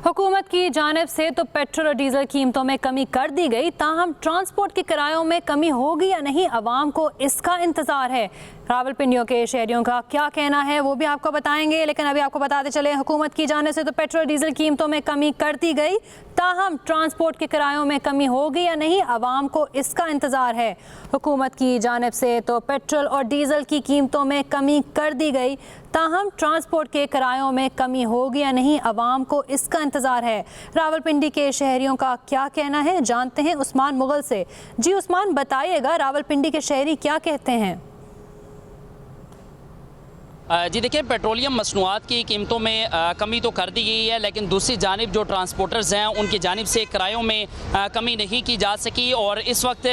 हुकूमत की जानिब से तो पेट्रोल और डीजल कीमतों में कमी कर दी गई, ताहम ट्रांसपोर्ट के किरायों में कमी होगी या नहीं, अवाम को इसका इंतजार है। रावलपिंडियों के शहरियों का क्या कहना है वो भी आपको बताएंगे, लेकिन अभी आपको बताते चले हुकूमत की जानिब से तो पेट्रोल डीजल कीमतों में कमी कर दी गई, ताहम ट्रांसपोर्ट के किरायों में कमी होगी या नहीं, अवाम को इसका इंतजार है। हुकूमत की जानिब से तो पेट्रोल और डीजल की कीमतों में कमी कर दी गई, ताहम ट्रांसपोर्ट के किरायों में कमी होगी या नहीं, अवाम को इसका इंतजार है। रावलपिंडी के शहरियों का क्या कहना है, जानते हैं उस्मान मुगल से। जी उस्मान, बताइएगा रावलपिंडी के शहरी क्या कहते हैं। जी देखिए, पेट्रोलियम मसनूआत की कीमतों में कमी तो कर दी गई है, लेकिन दूसरी जानिब जो ट्रांसपोर्टर्स हैं उनकी जानिब से किरायों में कमी नहीं की जा सकी। और इस वक्त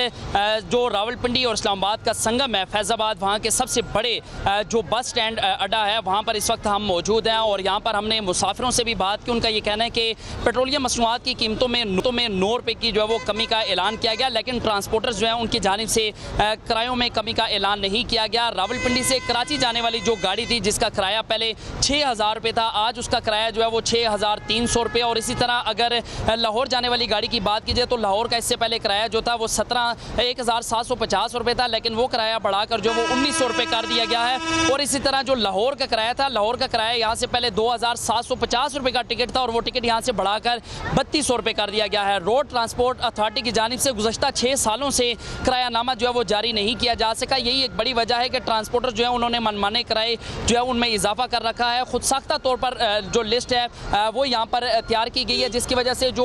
जो रावलपिंडी और इस्लामाबाद का संगम है, फैज़ाबाद, वहाँ के सबसे बड़े जो बस स्टैंड अड्डा है, वहाँ पर इस वक्त हम मौजूद हैं और यहाँ पर हमने मुसाफिरों से भी बात की। उनका ये कहना है कि पेट्रोलियम मसनूआत की कीमतों में 9 रुपये की जो है वो कमी का ऐलान किया गया, लेकिन ट्रांसपोर्टर्स जो हैं उनकी जानिब से किरायों में कमी का ऐलान नहीं किया गया। रावलपिंडी से कराची जाने वाली जो गाड़ी थी जिसका किराया पहले 6,000 रुपये था, आज उसका किराया जो है वो 6,300 रुपये। और इसी तरह अगर लाहौर जाने वाली गाड़ी की बात कीजिए तो लाहौर का इससे पहले किराया जो था वो 1,750 रुपये था, लेकिन वो किराया बढ़ाकर जो वो 1,900 रुपये कर दिया गया है। और इसी तरह जो लाहौर का किराया था, लाहौर का किराया यहाँ से पहले 2,750 रुपये का टिकट था और वो टिकट यहाँ से बढ़ाकर 3,200 रुपये कर दिया गया है। रोड ट्रांसपोर्ट अथॉरिटी की जानिब से गुज़श्ता 6 सालों से किरायानामा जो है वो जारी नहीं किया जा सका। यही एक बड़ी वजह है कि ट्रांसपोर्टर जो है उन्होंने मनमाने किराए जो है उनमें इजाफा कर रखा है। खुद साख्ता तौर पर जो लिस्ट है वो यहाँ पर तैयार की गई है, जिसकी वजह से जो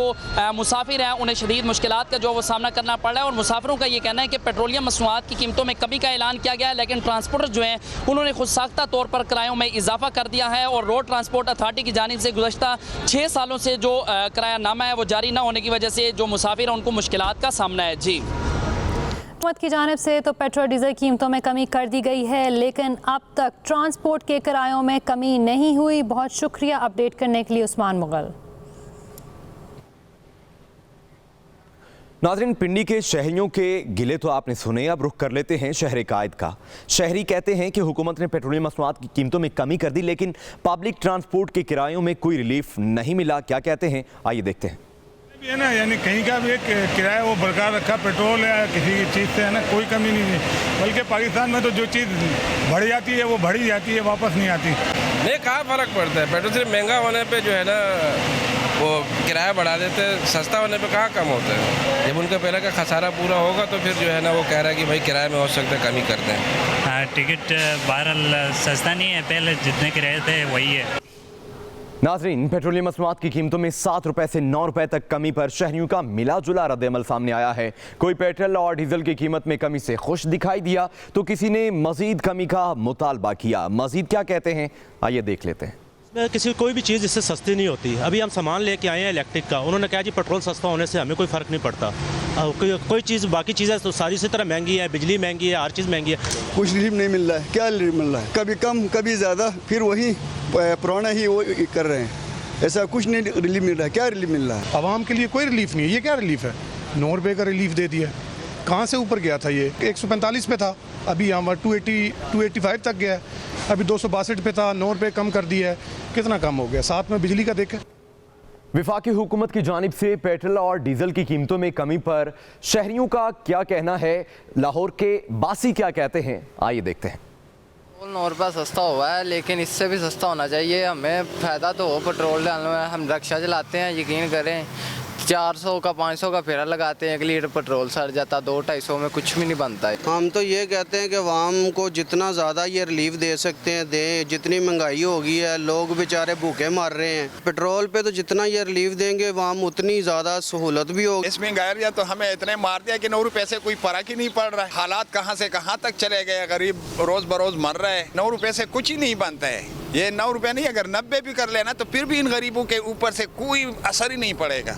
मुसाफिर हैं उन्हें शदीद मुश्किलात का जो वो सामना करना पड़ रहा है। और मुसाफिरों का ये कहना है कि पेट्रोलियम मसनूआत की कीमतों में कमी का ऐलान किया गया है, लेकिन ट्रांसपोर्टर जो हैं उन्होंने खुद साख्ता तौर पर किरायों में इजाफा कर दिया है। और रोड ट्रांसपोर्ट अथॉरिटी की जानिब से गुज़श्ता 6 सालों से जो किरायानामा है वो जारी ना होने की वजह से जो मुसाफिर हैं उनको मुश्किलात का सामना है। जी, हुकूमत की जानिब से तो पेट्रोल डीजल कीमतों में कमी कर दी गई है, लेकिन अब तक ट्रांसपोर्ट के किरायों में कमी नहीं हुई। बहुत शुक्रिया अपडेट करने के लिए उस्मान मुगल। नाज़रीन, पिंडी के शहरियों के गिले तो आपने सुने, अब रुख कर लेते हैं शहर कायद का। शहरी कहते हैं कि हुकूमत ने पेट्रोलियम मसनूआत की कीमतों में कमी कर दी, लेकिन पब्लिक ट्रांसपोर्ट के किरायों में कोई रिलीफ नहीं मिला। क्या कहते हैं, आइए देखते हैं। है ना, यानी कहीं का भी एक किराया वो बरकरार रखा, पेट्रोल या किसी चीज़ से है ना कोई कमी नहीं है। बल्कि पाकिस्तान में तो जो चीज़ बढ़ जाती है वो बढ़ी जाती है, वापस नहीं आती। नहीं, कहाँ फ़र्क पड़ता है। पेट्रोल सिर्फ महंगा होने पे जो है ना वो किराया बढ़ा देते हैं, सस्ता होने पे कहाँ कम होता है। जब उनका पहले का खसारा पूरा होगा तो फिर जो है ना वो कह रहा है कि भाई किराए में हो सकता है कमी करते हैं। हाँ, टिकट बहरहाल सस्ता नहीं है, पहले जितने किराए थे वही है। नाज़रीन, पेट्रोलियम मसनूआत की कीमतों में 7 रुपए से 9 रुपए तक कमी पर शहरियों का मिला जुला रद्द-ए-अमल सामने आया है। कोई पेट्रोल और डीजल की कीमत में कमी से खुश दिखाई दिया तो किसी ने मजीद कमी का मुतालबा किया। मजीद क्या कहते हैं, आइए देख लेते हैं। किसी कोई भी चीज़ इससे सस्ती नहीं होती। अभी हम सामान लेके आए हैं इलेक्ट्रिक का, उन्होंने कहा जी पेट्रोल सस्ता होने से हमें कोई फ़र्क नहीं पड़ता। कोई चीज़, बाकी चीज़ें तो सारी इसी तरह महंगी है, बिजली महंगी है, हर चीज़ महंगी है। कुछ रिलीफ नहीं मिल रहा है। क्या रिलीफ मिल रहा है? कभी कम कभी ज़्यादा, फिर वही पुराना ही वो कर रहे हैं। ऐसा कुछ नहीं रिलीफ मिल रहा है। क्या रिलीफ मिल रहा है? आवाम के लिए कोई रिलीफ नहीं है। ये क्या रिलीफ है? 9 रुपये का रिलीफ दे दिया। कहाँ से ऊपर गया था? ये 145 पे था, अभी यहाँ 285 तक गया है। अभी 262 पे था, 9 रुपये कम कर दिया है। कितना कम हो गया? साथ में बिजली का देखें। विफाकी हुकूमत की जानिब से पेट्रोल और डीजल की कीमतों में कमी पर शहरियों का क्या कहना है, लाहौर के बासी क्या कहते हैं, आइए देखते हैं। 9 रुपये सस्ता हुआ है, लेकिन इससे भी सस्ता होना चाहिए। हमें फ़ायदा तो हो पेट्रोल डालने में। हम रिक्शा चलाते हैं, यकीन करें 400 का 500 का फेरा लगाते हैं, 1 लीटर पेट्रोल सड़ जाता, 200-250 में कुछ भी नहीं बनता है। हम तो ये कहते हैं कि आवाम को जितना ज़्यादा ये रिलीफ दे सकते हैं दें। जितनी महंगाई हो गई है, लोग बेचारे भूखे मर रहे हैं। पेट्रोल पे तो जितना ये रिलीफ देंगे आवाम उतनी ज़्यादा सहूलत भी होगी। इस महंगाई तो हमें इतने मार दिया कि 9 रुपये से कोई फर्क ही नहीं पड़ रहा है। हालात कहाँ से कहाँ तक चले गए, गरीब रोज़ बरोज़ मर रहा है। 9 रुपये से कुछ ही नहीं बनता है। ये 9 रुपये नहीं, अगर 90 भी कर लेना तो फिर भी इन गरीबों के ऊपर से कोई असर ही नहीं पड़ेगा।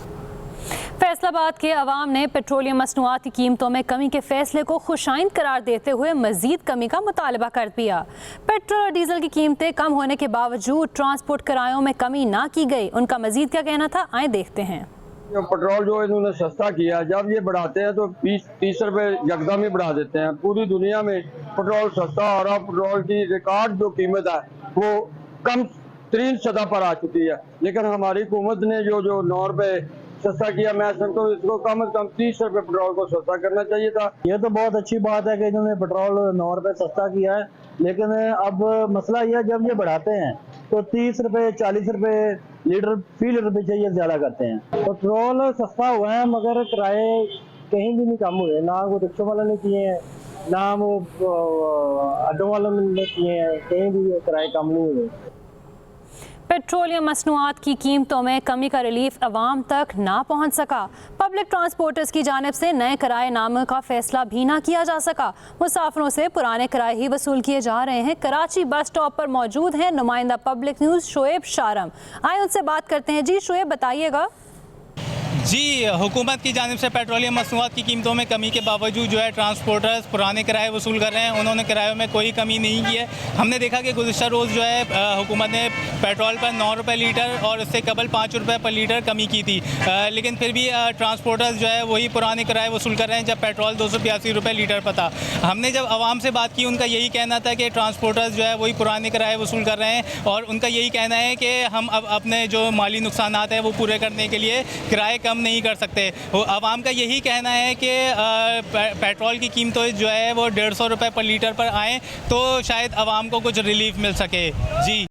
फैसलाबाद के अवाम ने पेट्रोलियम मसनूआत की कीमतों में कमी के फैसले को खुशाइन करार देते हुए मजीद कमी का मुतालबा कर दिया। पेट्रोल और डीजल की कीमतें कम होने के बावजूद ट्रांसपोर्ट किरायों में कमी ना की गई। उनका मजीद क्या कहना था, आए देखते हैं। पेट्रोल जो इन्होंने सस्ता किया, जब ये बढ़ाते हैं तो 20-30 रुपए यकदम ही बढ़ा देते हैं। पूरी दुनिया में पेट्रोल सस्ता हो रहा, पेट्रोल की रिकॉर्ड जो कीमत है वो कम तरीन सतह पर आ चुकी है। लेकिन हमारी हुकूमत ने जो 9 रुपए सस्ता किया, मैं समझता हूँ इसको कम से कम 30 रुपए पेट्रोल को सस्ता करना चाहिए था। ये तो बहुत अच्छी बात है कि इन्होंने पेट्रोल 9 रुपए सस्ता किया है, लेकिन अब मसला यह है जब ये बढ़ाते हैं तो 30 रुपए 40 रुपए लीटर फी लीटर पीछे ये ज़्यादा करते हैं। पेट्रोल सस्ता हुआ है मगर किराए कहीं भी नहीं कम हुए, ना वो रिक्शा वालों ने किए हैं ना वो ऑटो वालों ने किए हैं, कहीं भी किराए कम नहीं हुए। पेट्रोलियम मसनूआत की कीमतों में कमी का रिलीफ अवाम तक ना पहुंच सका। पब्लिक ट्रांसपोर्टर्स की जानिब से नए किराए नामे का फैसला भी ना किया जा सका। मुसाफिरों से पुराने किराए ही वसूल किए जा रहे हैं। कराची बस स्टॉप पर मौजूद हैं नुमाइंदा पब्लिक न्यूज़ शोएब शारम। आए उनसे बात करते हैं। जी शोएब, बताइएगा। जी, हुकूमत की जानिब से पेट्रोलियम मसनूआत की कीमतों में कमी के बावजूद जो है ट्रांसपोर्टर्स पुराने किराए वसूल कर रहे हैं। उन्होंने किरायों में कोई कमी नहीं की है। हमने देखा कि गुज़िश्ता रोज़ जो है हुकूमत ने पेट्रोल पर 9 रुपये लीटर और इससे कबल 5 रुपये पर लीटर कमी की थी, लेकिन फिर भी ट्रांसपोर्टर्स जो है वही पुराने किराए वसूल कर रहे हैं जब पेट्रोल 282 रुपये लीटर पर था। हमने जब आवाम से बात की, उनका यही कहना था कि ट्रांसपोर्टर्स जो है वही पुराने किराए वसूल कर रहे हैं और उनका यही कहना है कि हम अब अपने जो माली नुकसानात हैं वो पूरे करने के लिए किराए कम नहीं कर सकते। आवाम का यही कहना है कि पेट्रोल की कीमतें जो है वो 150 रुपये पर लीटर पर आएँ तो शायद आवाम को कुछ रिलीफ मिल सके। जी।